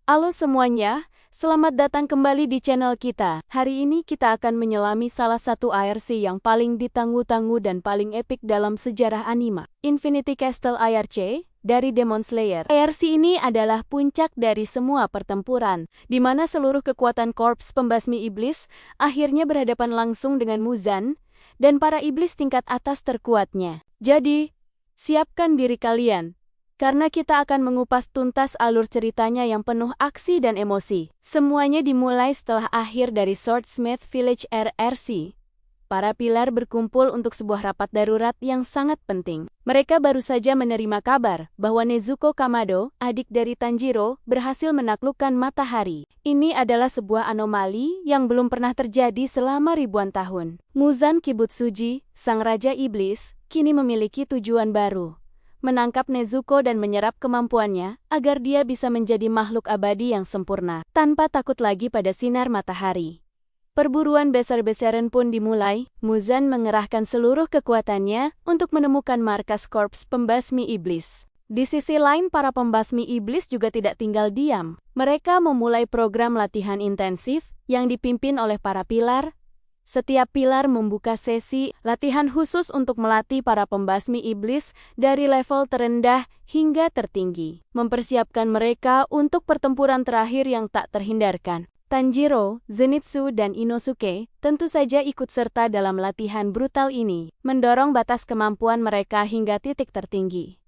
Halo semuanya, selamat datang kembali di channel kita. Hari ini kita akan menyelami salah satu ARC yang paling ditanggu-tanggu dan paling epik dalam sejarah anime, Infinity Castle ARC dari Demon Slayer. ARC ini adalah puncak dari semua pertempuran, di mana seluruh kekuatan korps pembasmi iblis akhirnya berhadapan langsung dengan Muzan dan para iblis tingkat atas terkuatnya. Jadi, siapkan diri kalian, karena kita akan mengupas tuntas alur ceritanya yang penuh aksi dan emosi. Semuanya dimulai setelah akhir dari Swordsmith Village RRC. Para pilar berkumpul untuk sebuah rapat darurat yang sangat penting. Mereka baru saja menerima kabar bahwa Nezuko Kamado, adik dari Tanjiro, berhasil menaklukkan matahari. Ini adalah sebuah anomali yang belum pernah terjadi selama ribuan tahun. Muzan Kibutsuji, sang raja iblis, kini memiliki tujuan baru: menangkap Nezuko dan menyerap kemampuannya agar dia bisa menjadi makhluk abadi yang sempurna, tanpa takut lagi pada sinar matahari. Perburuan besar-besaran pun dimulai. Muzan mengerahkan seluruh kekuatannya untuk menemukan markas korps pembasmi iblis. Di sisi lain, para pembasmi iblis juga tidak tinggal diam. Mereka memulai program latihan intensif yang dipimpin oleh para pilar. Setiap pilar membuka sesi latihan khusus untuk melatih para pembasmi iblis dari level terendah hingga tertinggi, mempersiapkan mereka untuk pertempuran terakhir yang tak terhindarkan. Tanjiro, Zenitsu, dan Inosuke tentu saja ikut serta dalam latihan brutal ini, mendorong batas kemampuan mereka hingga titik tertinggi.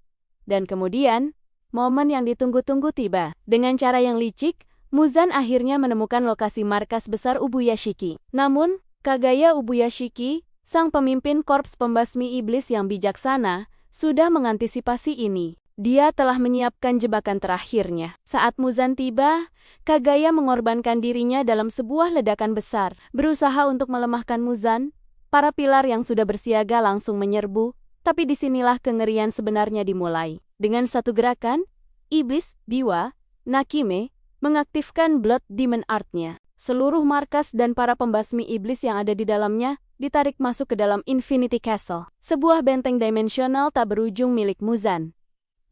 Dan kemudian, momen yang ditunggu-tunggu tiba. Dengan cara yang licik, Muzan akhirnya menemukan lokasi markas besar Ubuyashiki. Namun, Kagaya Ubuyashiki, sang pemimpin korps pembasmi iblis yang bijaksana, sudah mengantisipasi ini. Dia telah menyiapkan jebakan terakhirnya. Saat Muzan tiba, Kagaya mengorbankan dirinya dalam sebuah ledakan besar. Berusaha untuk melemahkan Muzan, para pilar yang sudah bersiaga langsung menyerbu, tapi disinilah kengerian sebenarnya dimulai. Dengan satu gerakan, iblis, Biwa, Nakime, mengaktifkan Blood Demon Art-nya. Seluruh markas dan para pembasmi iblis yang ada di dalamnya ditarik masuk ke dalam Infinity Castle, sebuah benteng dimensional tak berujung milik Muzan.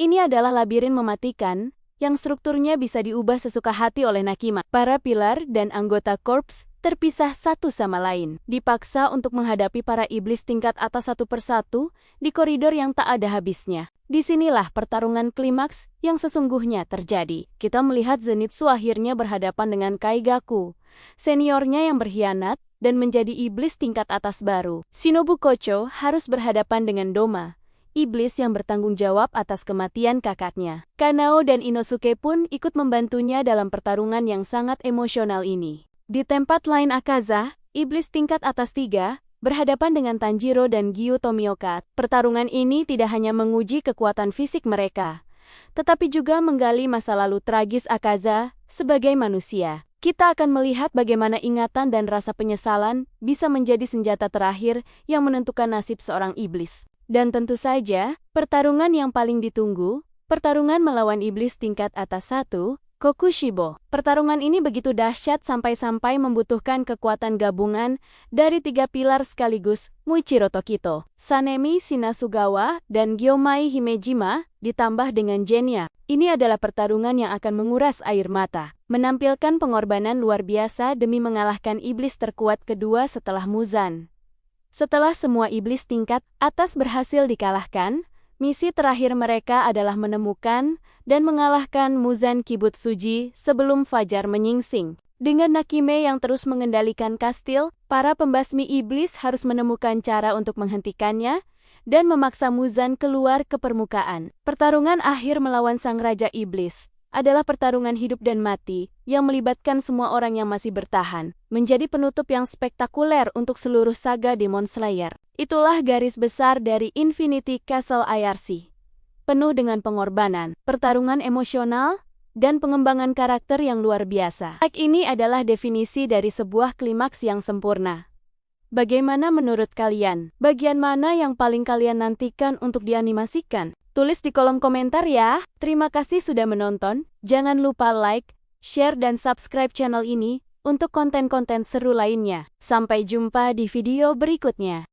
Ini adalah labirin mematikan yang strukturnya bisa diubah sesuka hati oleh Nakima. Para pilar dan anggota korps terpisah satu sama lain, dipaksa untuk menghadapi para iblis tingkat atas satu persatu di koridor yang tak ada habisnya. Disinilah pertarungan klimaks yang sesungguhnya terjadi. Kita melihat Zenitsu akhirnya berhadapan dengan Kaigaku, seniornya yang berkhianat dan menjadi iblis tingkat atas baru. Shinobu Kocho harus berhadapan dengan Doma, iblis yang bertanggung jawab atas kematian kakaknya. Kanao dan Inosuke pun ikut membantunya dalam pertarungan yang sangat emosional ini. Di tempat lain, Akaza, iblis tingkat atas 3, berhadapan dengan Tanjiro dan Gyu Tomioka. Pertarungan ini tidak hanya menguji kekuatan fisik mereka, tetapi juga menggali masa lalu tragis Akaza sebagai manusia. Kita akan melihat bagaimana ingatan dan rasa penyesalan bisa menjadi senjata terakhir yang menentukan nasib seorang iblis. Dan tentu saja, pertarungan yang paling ditunggu, pertarungan melawan iblis tingkat atas 1, Kokushibo. Pertarungan ini begitu dahsyat sampai-sampai membutuhkan kekuatan gabungan dari 3 pilar sekaligus: Muichiro Tokito, Sanemi Shinasugawa, dan Gyomai Himejima, ditambah dengan Genya. Ini adalah pertarungan yang akan menguras air mata, menampilkan pengorbanan luar biasa demi mengalahkan iblis terkuat kedua setelah Muzan. Setelah semua iblis tingkat atas berhasil dikalahkan, misi terakhir mereka adalah menemukan dan mengalahkan Muzan Kibutsuji sebelum fajar menyingsing. Dengan Nakime yang terus mengendalikan kastil, para pembasmi iblis harus menemukan cara untuk menghentikannya dan memaksa Muzan keluar ke permukaan. Pertarungan akhir melawan sang raja iblis adalah pertarungan hidup dan mati yang melibatkan semua orang yang masih bertahan, menjadi penutup yang spektakuler untuk seluruh saga Demon Slayer. Itulah garis besar dari Infinity Castle ARC. Penuh dengan pengorbanan, pertarungan emosional, dan pengembangan karakter yang luar biasa. Ini adalah definisi dari sebuah klimaks yang sempurna. Bagaimana menurut kalian? Bagian mana yang paling kalian nantikan untuk dianimasikan? Tulis di kolom komentar ya. Terima kasih sudah menonton. Jangan lupa like, share, dan subscribe channel ini untuk konten-konten seru lainnya. Sampai jumpa di video berikutnya.